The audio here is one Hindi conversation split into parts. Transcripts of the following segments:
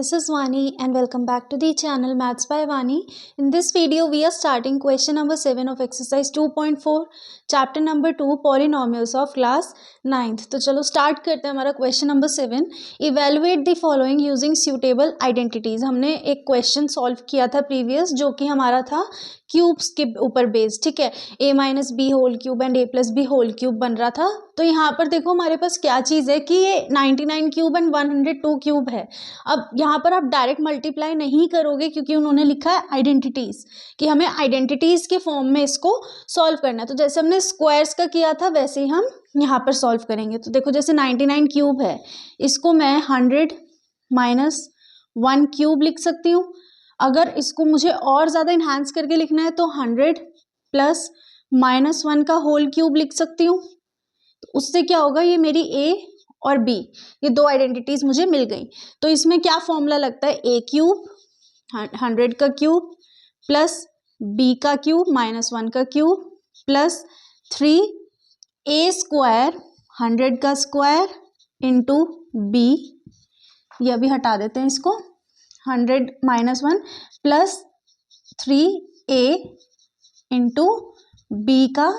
this is Vani and welcome back to the channel Maths by Vani. In this video, we are starting question number 7 of exercise 2.4, chapter number 2, polynomials of class 9th. तो चलो start करते हैं हमारा question number 7. Evaluate the following using suitable identities. हमने एक question solve किया था previous जो कि हमारा था क्यूब्स के ऊपर बेस, ठीक है, a minus b whole cube and a plus b whole cube बन रहा था. तो यहाँ पर देखो हमारे पास क्या चीज़ है कि ये 99 क्यूब एंड 102 क्यूब है. अब यहाँ पर आप डायरेक्ट मल्टीप्लाई नहीं करोगे क्योंकि उन्होंने लिखा है आइडेंटिटीज़ कि हमें आइडेंटिटीज़ के फॉर्म में इसको सॉल्व करना है. तो जैसे हमने स्क्वायर्स का किया था वैसे ही हम यहाँ पर सॉल्व करेंगे. तो देखो जैसे 99 क्यूब है, इसको मैं 100 माइनस 1 क्यूब लिख सकती हूँ. अगर इसको मुझे और ज़्यादा इन्हांस करके लिखना है तो 100 प्लस माइनस 1 का होल क्यूब लिख सकती हूँ. तो उससे क्या होगा, ये मेरी a और b, ये दो आइडेंटिटीज मुझे मिल गई. तो इसमें क्या फॉर्मूला लगता है, a क्यूब 100 का क्यूब प्लस b का क्यूब माइनस 1 का क्यूब प्लस 3a स्क्वायर 100 का स्क्वायर इंटू b. ये अभी हटा देते हैं इसको, 100 minus 1 plus 3a into b का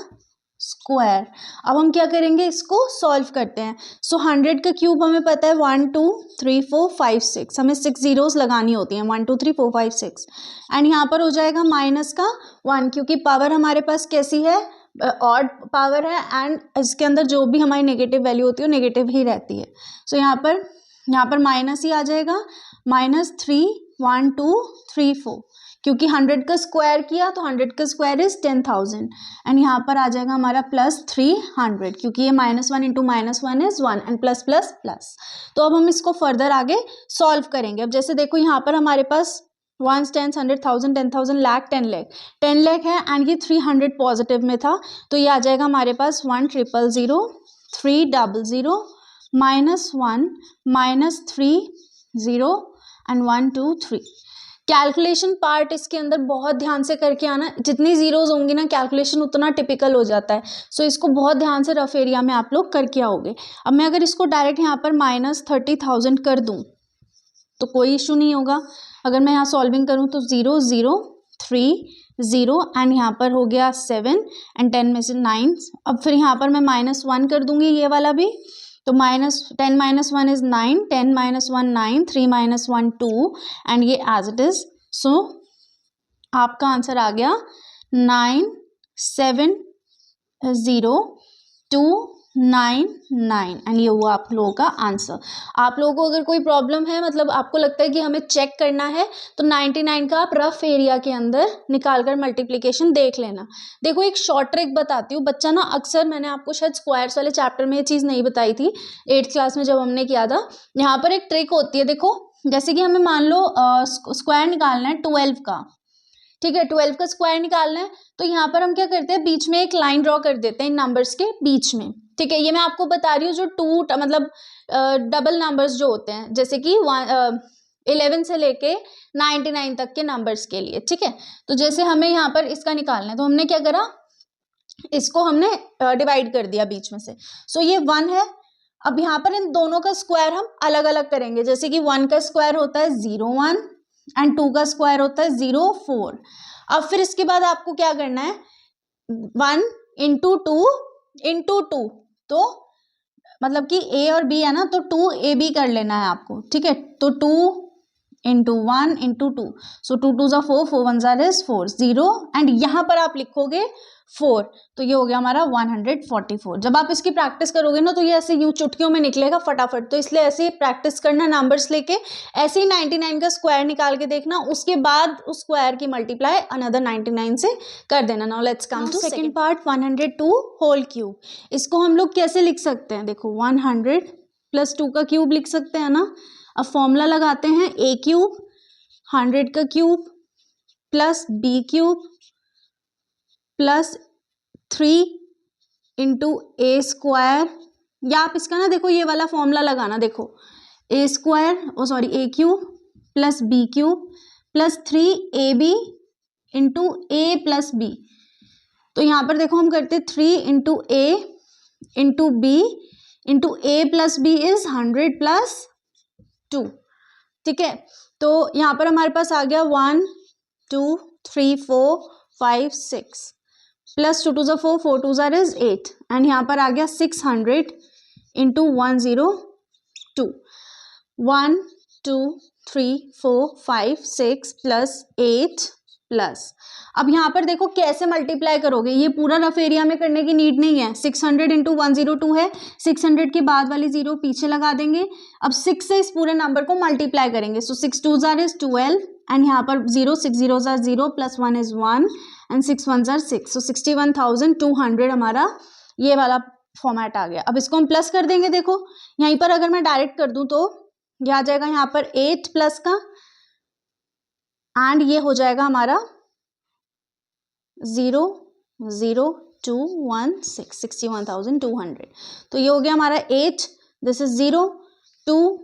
स्क्वायर. अब हम क्या करेंगे, इसको सॉल्व करते हैं. सो 100 का क्यूब हमें पता है 1 2 3 4 5 6, हमें 6 जीरोस लगानी होती हैं, 1 2 3 4 5 6. एंड यहाँ पर हो जाएगा माइनस का 1 क्योंकि पावर हमारे पास कैसी है, ऑड पावर है एंड इसके अंदर जो भी हमारी नेगेटिव वैल्यू होती है वो नेगेटिव ही रहती है. सो यहाँ पर माइनस ही आ जाएगा, माइनस 3 1 2 3 4 क्योंकि 100 का स्क्वायर किया तो 100 का स्क्वायर इज 10,000 एंड यहाँ पर आ जाएगा हमारा प्लस 300 क्योंकि ये minus 1 into minus 1 is 1 and plus plus plus. तो अब हम इसको फर्दर आगे सॉल्व करेंगे. अब जैसे देखो यहाँ पर हमारे पास 1 10 100,000 10,000 लाख 10 लाख है एंड ये 300 पॉजिटिव में था. तो ये आ जाएगा हमारे पास 1 000 300 minus 1 minus 30 and 1 2 3. Calculation part इसके अंदर बहुत ध्यान से करके आना, जितनी जीरोज होंगी ना कैलकुलेशन उतना टिपिकल हो जाता है. सो इसको बहुत ध्यान से रफ एरिया में आप लोग करके आओगे. अब मैं अगर इसको डायरेक्ट यहाँ पर माइनस 30,000 कर दूँ तो कोई इशू नहीं होगा. अगर मैं यहाँ सॉल्विंग करूँ तो 0 0 3 0 एंड यहाँ पर हो गया 7 एंड 10 में से 9. अब फिर यहाँ पर मैं माइनस 1 कर दूंगी ये वाला भी, तो minus 10 minus 1 is 9, 10 minus 1 9, 3 minus 1 2 and ये एज इट इज. सो आपका आंसर आ गया 970299 एंड ये हुआ आप लोगों का आंसर. आप लोगों को अगर कोई प्रॉब्लम है, मतलब आपको लगता है कि हमें चेक करना है, तो 99 का आप रफ एरिया के अंदर निकाल कर मल्टीप्लिकेशन देख लेना. देखो एक शॉर्ट ट्रिक बताती हूँ. बच्चा ना अक्सर, मैंने आपको शायद स्क्वायर्स वाले चैप्टर में ये चीज़ नहीं बताई थी 8th क्लास में जब हमने किया था. यहाँ पर एक ट्रिक होती है. देखो जैसे कि हमें मान लो स्क्वायर निकालना है 12 का, ठीक है, 12 का स्क्वायर निकालना है. तो यहाँ पर हम क्या करते हैं, बीच में एक लाइन ड्रॉ कर देते हैं इन नंबर्स के बीच में, ठीक है. ये मैं आपको बता रही हूँ जो मतलब डबल नंबर्स जो होते हैं, जैसे कि 11 से लेके 99 तक के नंबर्स के लिए, ठीक है. तो जैसे हमें यहाँ पर इसका निकालना है तो हमने क्या करा, इसको हमने डिवाइड कर दिया बीच में से. सो ये 1 है. अब यहाँ पर इन दोनों का स्क्वायर हम अलग अलग करेंगे. जैसे कि 1 का स्क्वायर होता है 0 1 एंड 2 का स्क्वायर होता है 0 4. अब फिर इसके बाद आपको क्या करना है, 1 इंटू 2 इंटू 2, तो मतलब कि a और b है ना, तो 2ab कर लेना है आपको, ठीक है. तो 2 into 1 into 2, so 2 2 4 4 1 is 4 0 and यहाँ पर आप लिखोगे 4. तो ये हो गया हमारा 144. जब आप इसकी प्रैक्टिस करोगे ना तो ये ऐसे यूं चुटकियों में निकलेगा फटाफट. तो इसलिए ऐसे ही प्रैक्टिस करना नंबर्स लेके, ऐसे ही 99 का स्क्वायर निकाल के देखना, उसके बाद उस स्क्वायर की मल्टीप्लाई अनदर 99 से कर देना. Now let's come to second part, 102 whole cube. इसको हम लोग कैसे लिख सकते हैं, देखो 100 प्लस 2 का क्यूब लिख सकते हैं ना. अब फॉर्मूला लगाते हैं, a क्यूब 100 का cube plus b cube plus 3 into a square, या आप इसका ना देखो ये वाला फॉर्मूला लगाना, देखो a square a cube plus b cube plus 3ab into a plus b. तो यहाँ पर देखो हम करते 3 into a into b into a plus b is 100 plus 2. ठीक है, तो यहाँ पर हमारे पास आ गया 1 2 3 4 5 6 प्लस 2 2 ज़ा 4 4 2 ज़ा इज 8 एंड यहाँ पर आ गया 600 इंटू 102 1 2 3 4 5 6 प्लस 8 प्लस, अब यहाँ पर देखो कैसे मल्टीप्लाई करोगे, ये पूरा रफ एरिया में करने की नीड नहीं है। 600 इंटू 102 है, 600 के बाद वाली जीरो पीछे लगा देंगे। अब 6 से इस पूरे नंबर को मल्टीप्लाई करेंगे, सो 6 2 ज़ार इज 12 एंड यहाँ पर 0 6 0 ज़ार 0 प्लस 1 इज 1 एंड 6 1 ज़ार 6, सो 61,200 हमारा ये वाला फॉर्मेट आ गया। अब इसको हम प्लस कर देंगे, देखो यहीं पर अगर मैं डायरेक्ट कर दूं तो ये आ जाएगा यहाँ पर 8 प्लस का एंड ये हो जाएगा हमारा 0 0 2 1 6 61,200। तो ये हो गया हमारा 8, this is 0 2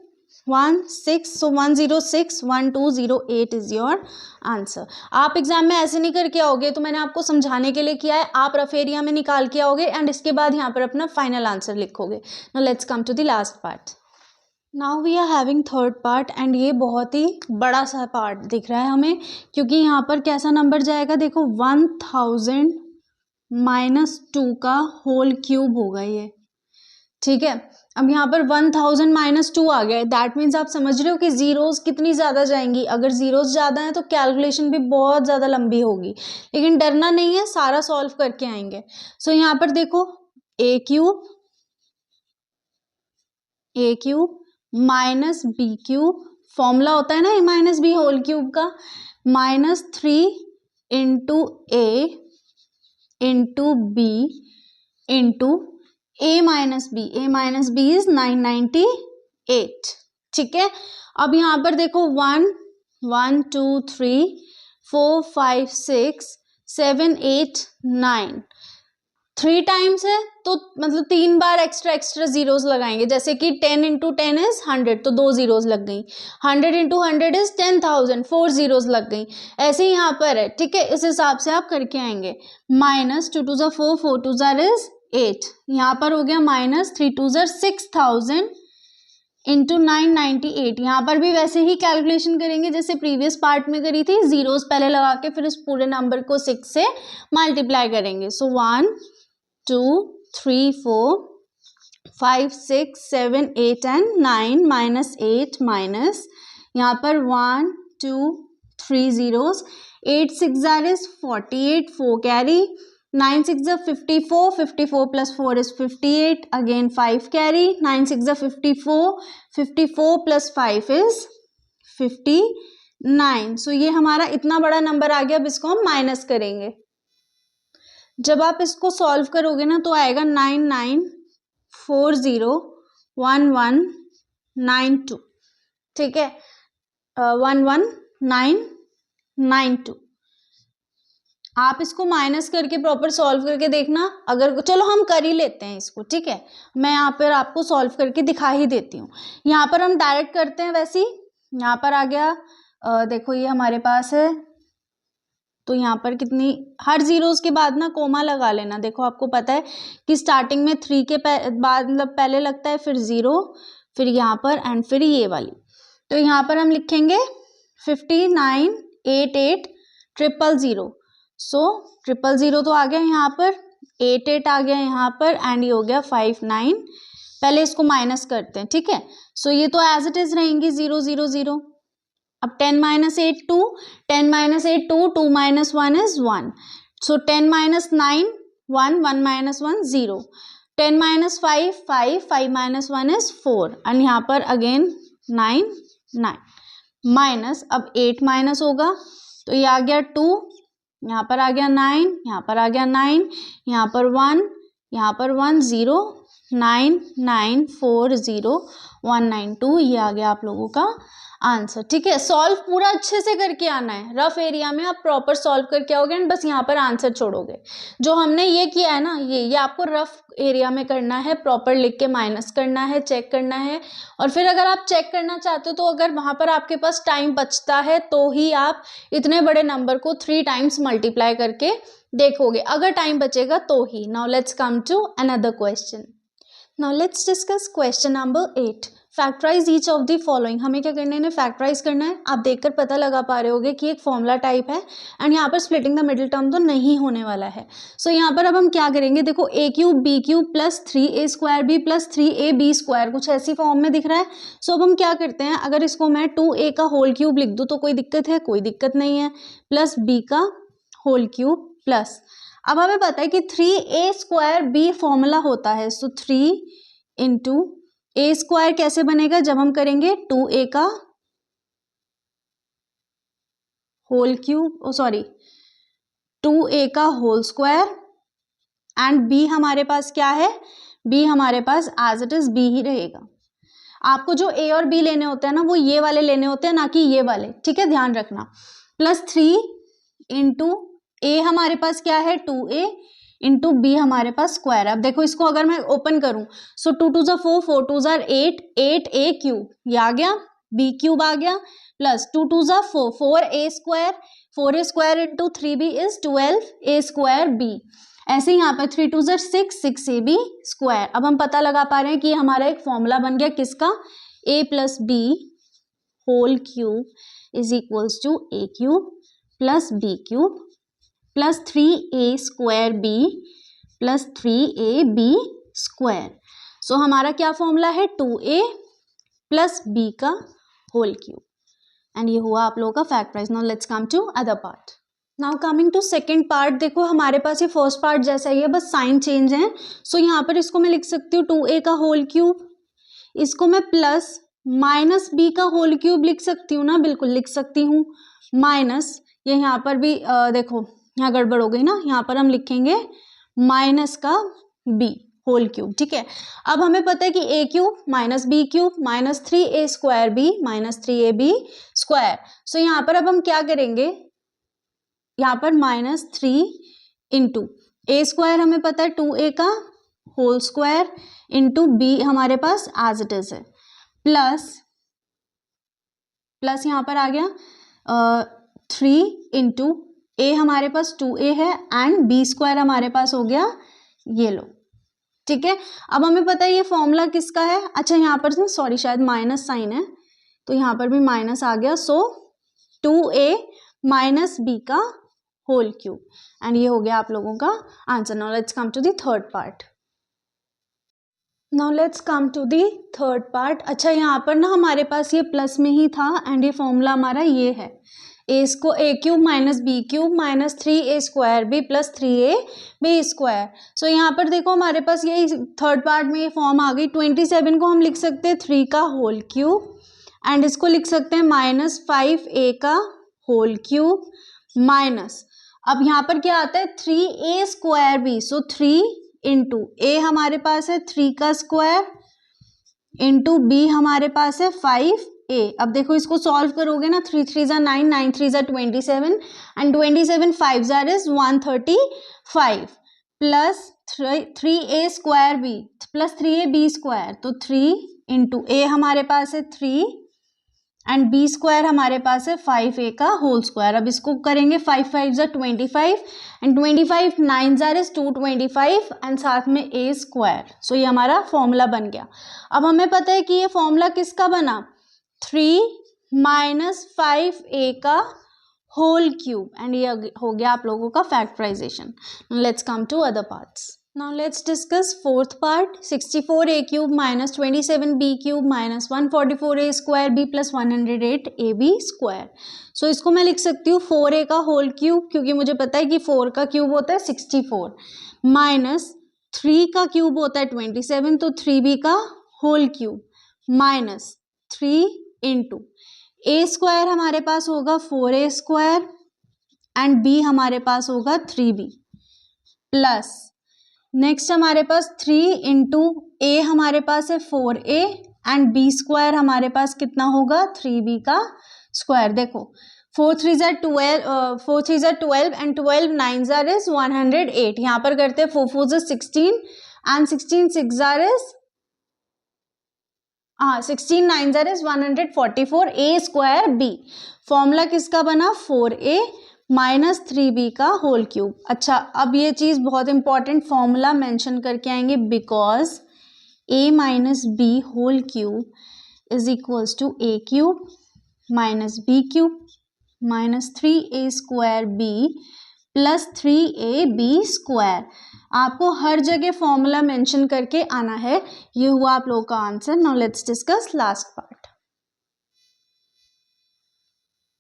1 6, so 106 1208 is your answer. आप एग्जाम में ऐसे नहीं करके आओगे, तो मैंने आपको समझाने के लिए किया है, आप रफ एरिया में निकाल के आओगे एंड इसके बाद यहाँ पर अपना फाइनल आंसर लिखोगे। Now let's come to the last part. Now we are having third part and ये बहुत ही बड़ा सा पार्ट दिख रहा है हमें, क्योंकि यहाँ पर कैसा नंबर जाएगा, देखो 1000 माइनस 2 का होल क्यूब होगा ये, ठीक है। अब यहाँ पर 1000 माइनस 2 आ गया है, दैट मीन्स आप समझ रहे हो कि जीरोस कितनी ज़्यादा जाएंगी। अगर जीरोस ज़्यादा हैं तो कैलकुलेशन भी बहुत ज़्यादा लंबी होगी, लेकिन डरना नहीं है, सारा सॉल्व करके आएंगे। सो यहाँ पर देखो a cube minus b cube, formula होता है ना a minus b whole cube का, minus 3 into a into b into a minus b is 998, ठीक है। अब यहाँ पर देखो 1 1 2 3 4 5 6 7 8 9, 3 टाइम्स है तो मतलब 3 बार एक्स्ट्रा जीरोस लगाएंगे, जैसे कि 10 इंटू 10 इज 100, तो 2 जीरोस लग गई। 100 इंटू 100 इज 10,000, 4 जीरोस लग गई। ऐसे ही यहाँ पर है, ठीक है, इस हिसाब से आप करके आएंगे। माइनस 2 2 ज़ा 4 4 2 ज़ार इज 8, यहाँ पर हो गया माइनस 3 2 ज़ार 6000 इंटू 998। यहाँ पर भी वैसे ही कैलकुलेशन करेंगे जैसे प्रीवियस पार्ट में करी थी, जीरोस पहले लगा के फिर इस पूरे नंबर को 6 से मल्टीप्लाई करेंगे। सो 1 2 3 4 5 6 7 8 एंड 9 माइनस 8 माइनस यहाँ पर 1 2 3 zeros, 8 6 ज़ार इज 48, 4 कैरी, 9 6 ज़ा 54, 54 प्लस 4 इज 58, अगेन 5 कैरी, 9 6 ज़ा 54, 54 प्लस 5 इज 59। सो ये हमारा इतना बड़ा नंबर आ गया। अब इसको हम माइनस करेंगे, जब आप इसको सॉल्व करोगे ना तो आएगा 99401192, ठीक है, 11992। आप इसको माइनस करके प्रॉपर सॉल्व करके देखना, अगर चलो हम कर ही लेते हैं इसको, ठीक है, मैं यहाँ पर आपको सॉल्व करके दिखा ही देती हूँ। यहाँ पर हम डायरेक्ट करते हैं, वैसे ही यहाँ पर आ गया, देखो ये हमारे पास है, तो यहाँ पर कितनी, हर जीरोस के बाद ना कोमा लगा लेना। देखो आपको पता है कि स्टार्टिंग में 3 के बाद मतलब पहले लगता है, फिर 0, फिर यहाँ पर एंड फिर ये वाली। तो यहाँ पर हम लिखेंगे 598800, सो 000 तो आ गया यहाँ पर, 88 आ गया यहाँ पर एंड ये हो गया 59। पहले इसको माइनस करते हैं, ठीक है। सो ये तो एज इट इज रहेंगी 0 0 0। अब 10 minus 8 2, 10 minus 8 2, 2 minus 1 is 1, so 10 minus 9 1, 1 minus 1 0, 10 minus 5 5, 5 minus 1 is 4 and यहाँ पर अगेन 9 9 माइनस, अब 8 माइनस होगा तो ये आ गया 2, यहाँ पर आ गया 9, यहाँ पर आ गया 9, यहाँ पर 1, यहाँ पर 1 0, 9940 ये आ गया आप लोगों का आंसर, ठीक है। सॉल्व पूरा अच्छे से करके आना है, रफ एरिया में आप प्रॉपर सॉल्व करके आओगे एंड बस यहाँ पर आंसर छोड़ोगे। जो हमने ये किया है ना, ये आपको रफ एरिया में करना है, प्रॉपर लिख के माइनस करना है, चेक करना है, और फिर अगर आप चेक करना चाहते हो तो अगर वहाँ पर आपके पास टाइम बचता है तो ही आप इतने बड़े नंबर को 3 टाइम्स मल्टीप्लाई करके देखोगे, अगर टाइम बचेगा तो ही। Now let's come to another question. Now let's discuss question number 8. Factorize each of the following, हमें क्या करना है, इन्हें फैक्टराइज करना है। आप देखकर पता लगा पा रहे होगे कि एक फॉर्मूला टाइप है एंड यहाँ पर स्प्लिटिंग द मिडिल टर्म तो नहीं होने वाला है। सो यहाँ पर अब हम क्या करेंगे, देखो a cube b cube plus 3a² b plus 3ab², कुछ ऐसी फॉर्म में दिख रहा है। सो अब हम क्या करते हैं, अगर इसको मैं 2a का होल क्यूब लिख दूँ तो कोई दिक्कत है, कोई दिक्कत नहीं है, प्लस b का होल क्यूब प्लस, अब हमें पता है कि 3a² b फॉर्मूला होता है। सो 3 इंटू a² कैसे बनेगा, जब हम करेंगे 2a का होल क्यूब, सॉरी 2a का होल स्क्वायर एंड b हमारे पास क्या है, b हमारे पास एज इट इज b ही रहेगा। आपको जो a और b लेने होते हैं ना, वो ये वाले लेने होते हैं, ना कि ये वाले, ठीक है, ध्यान रखना। प्लस 3 इंटू a हमारे पास क्या है 2a इंटू बी हमारे पास स्क्वायर। अब देखो इसको अगर मैं ओपन करूं, सो 2 2 4 4 2 8 8a क्यूब, ये आ गया, b क्यूब आ गया, plus 2 2 4 4a² into 3b is 12a²b। ऐसे ही यहाँ पर 3 2 6 6ab²। अब हम पता लगा पा रहे हैं कि हमारा एक फॉर्मूला बन गया किसका, a plus b whole cube is equals to a cube plus b cube plus 3a² plus 3ab²। So हमारा क्या फॉर्मूला है, 2a प्लस b का होल क्यूब, एंड ये हुआ आप लोगों का factorize. Now let's come to other part. Now coming to second part, देखो हमारे पास ये फर्स्ट पार्ट जैसा ही है, बस साइन चेंज है। सो यहाँ पर इसको मैं लिख सकती हूँ 2a का होल क्यूब, इसको मैं प्लस माइनस b का होल क्यूब लिख सकती हूँ ना, बिल्कुल लिख सकती हूँ, माइनस ये यहाँ पर भी देखो यहाँ गड़बड़ हो गई ना, यहाँ पर हम लिखेंगे माइनस का b होल क्यूब, ठीक है। अब हमें पता है कि a cube minus b cube minus 3a² minus 3ab²। सो यहाँ पर अब हम क्या करेंगे, यहाँ पर माइनस 3 इंटू a² हमें पता है 2a का होल स्क्वायर इंटू b हमारे पास एज इट इज है, प्लस प्लस यहाँ पर आ गया 3 इंटू a हमारे पास 2a है एंड b² हमारे पास हो गया, ये लो, ठीक है। अब हमें पता है ये फॉर्मूला किसका है, अच्छा यहाँ पर सॉरी शायद माइनस साइन है, तो यहाँ पर भी माइनस आ गया। सो 2a माइनस b का होल क्यूब, एंड ये हो गया आप लोगों का answer. Now let's come to the third part. Now let's come to the third part. अच्छा यहाँ पर ना हमारे पास ये प्लस में ही था एंड ये फॉर्मूला हमारा ये है, इसको a cube minus b cube minus 3a² b plus 3ab²। सो यहाँ पर देखो हमारे पास यही थर्ड पार्ट में ये फॉर्म आ गई। 27 को हम लिख सकते हैं 3 का होल क्यूब एंड इसको लिख सकते हैं माइनस 5a का होल क्यूब माइनस, अब यहाँ पर क्या आता है 3a²b। सो 3 इंटू a हमारे पास है 3 का स्क्वायर इंटू b हमारे पास है 5a। अब देखो इसको सॉल्व करोगे ना, 3 3 ज़ा 9 9 3 ज़ा 27 एंड 27 5 ज़ार is 135 plus 3a² plus 3ab²। तो 3 इंटू a हमारे पास है 3 एंड b² हमारे पास है 5a का होल स्क्वायर। अब इसको करेंगे 5 5 ज़ा 25 एंड 25 9 ज़ार इज 225 एंड साथ में a²। सो ये हमारा फॉर्मूला बन गया। अब हमें पता है कि ये फॉर्मूला किसका बना, 3 माइनस 5a का होल क्यूब, एंड ये हो गया आप लोगों का factorization. Let's come to other parts. Now let's discuss fourth part। 64a cube minus 27b cube minus 144a² b plus 108ab²। So इसको मैं लिख सकती हूँ 4a का होल क्यूब, क्योंकि मुझे पता है कि 4 का क्यूब होता है 64 माइनस 3 का क्यूब होता है 27, तो 3b का whole cube minus 3 into a² हमारे पास होगा 4a² एंड b हमारे पास होगा 3b प्लस नेक्स्ट हमारे पास 3 इंटू a हमारे पास है 4a एंड b² हमारे पास कितना होगा 3b का स्क्वायर। देखो 4 3 ज़ा 12 एंड 12 9 ज़ार इज 108। यहाँ पर करते हैं 4 4 ज़ा 16 एंड 16 6 ज़ार इज 16 9 ज़ार इज 144 a² b। फॉर्मूला किसका बना 4a माइनस 3b का होल क्यूब। अच्छा अब ये चीज़ बहुत इंपॉर्टेंट फॉर्मूला मेंशन करके आएंगे, because a minus b whole cube is equals to a cube minus b cube minus 3a² b plus 3ab square. आपको हर जगह फॉर्मूला मेंशन करके आना है। ये हुआ आप लोगों का answer. Now let's discuss last part.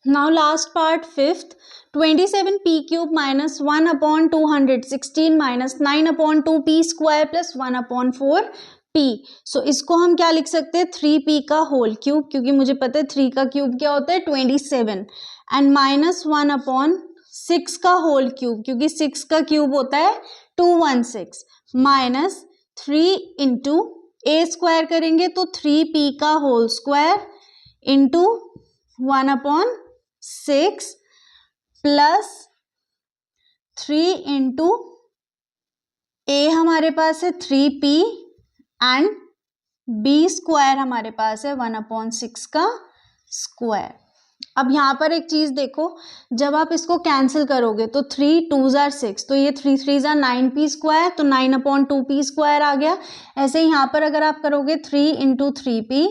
Now last part, fifth, 27p cube minus 1 upon 216 minus 9 upon 2p square plus 1 upon 4p. So इसको हम क्या लिख सकते हैं, 3p का होल क्यूब, क्योंकि मुझे पता है 3 का क्यूब क्या होता है 27, एंड माइनस 1 अपॉन 6 का होल क्यूब, क्योंकि 6 का क्यूब होता है 216, माइनस 3 इंटू ए स्क्वायर करेंगे तो 3p का whole square into 1 upon 6 plus 3 into a हमारे पास है 3p एंड b स्क्वायर हमारे पास है 1 अपॉन 6 का स्क्वायर। अब यहाँ पर एक चीज देखो, जब आप इसको कैंसिल करोगे तो 3 2 जार 6, तो ये 3 3 जार 9p स्क्वायर, तो 9 अपॉन 2p स्क्वायर आ गया। ऐसे ही यहाँ पर अगर आप करोगे 3 into 3p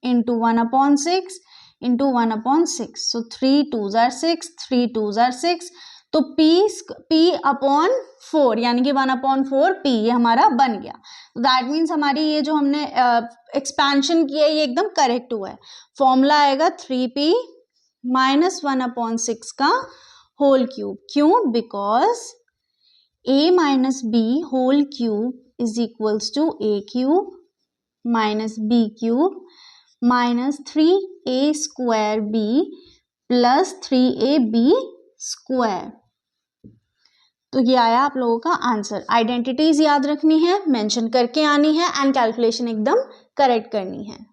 into 1 upon 6 into 1 upon 6, सो 3 2 जार 6, 3 2 जार 6, तो p अपॉन 4 यानी कि 1 अपॉन 4p ये हमारा बन गया। दैट मीन्स हमारी ये जो हमने एक्सपेंशन किया है ये एकदम करेक्ट हुआ है। फॉर्मूला आएगा 3p माइनस 1 अपॉन 6 का होल क्यूब। क्यों? Because a minus b whole cube is equals to a cube minus b cube minus 3a square b plus 3ab square. तो ये आया आप लोगों का आंसर। आइडेंटिटीज याद रखनी है, मेंशन करके आनी है एंड कैलकुलेशन एकदम करेक्ट करनी है।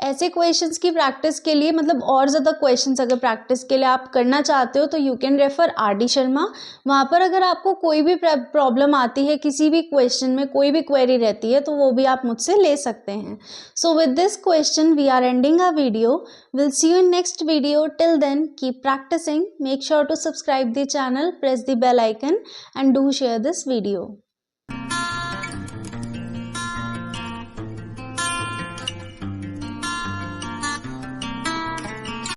ऐसे क्वेश्चंस की प्रैक्टिस के लिए, मतलब और ज़्यादा क्वेश्चंस अगर प्रैक्टिस के लिए आप करना चाहते हो तो you can refer RD Sharma. वहाँ पर अगर आपको कोई भी प्रॉब्लम आती है, किसी भी क्वेश्चन में कोई भी क्वेरी रहती है, तो वो भी आप मुझसे ले सकते हैं। So with this question we are ending a video. Will see you in next video. Till then keep practicing, make sure to subscribe the channel, press the bell icon and do share this video.